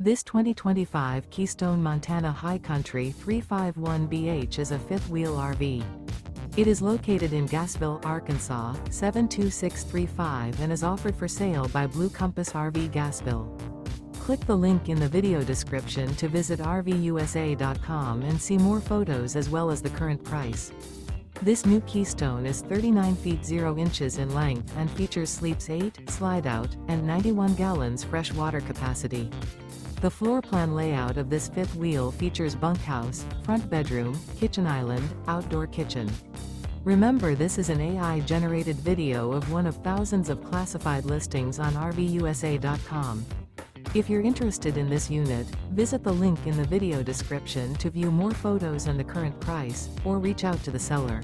This 2025 Keystone Montana High Country 351BH is a fifth-wheel RV. It is located in Gassville, Arkansas, 72635 and is offered for sale by Blue Compass RV Gassville. Click the link in the video description to visit RVUSA.com and see more photos as well as the current price. This new Keystone is 39 feet 0 inches in length and features sleeps 8, Slideout, and 91 gallons fresh water capacity. The floor plan layout of this fifth wheel features bunkhouse, front bedroom, kitchen island, outdoor kitchen. Remember, this is an AI-generated video of one of thousands of classified listings on RVUSA.com. If you're interested in this unit, visit the link in the video description to view more photos and the current price, or reach out to the seller.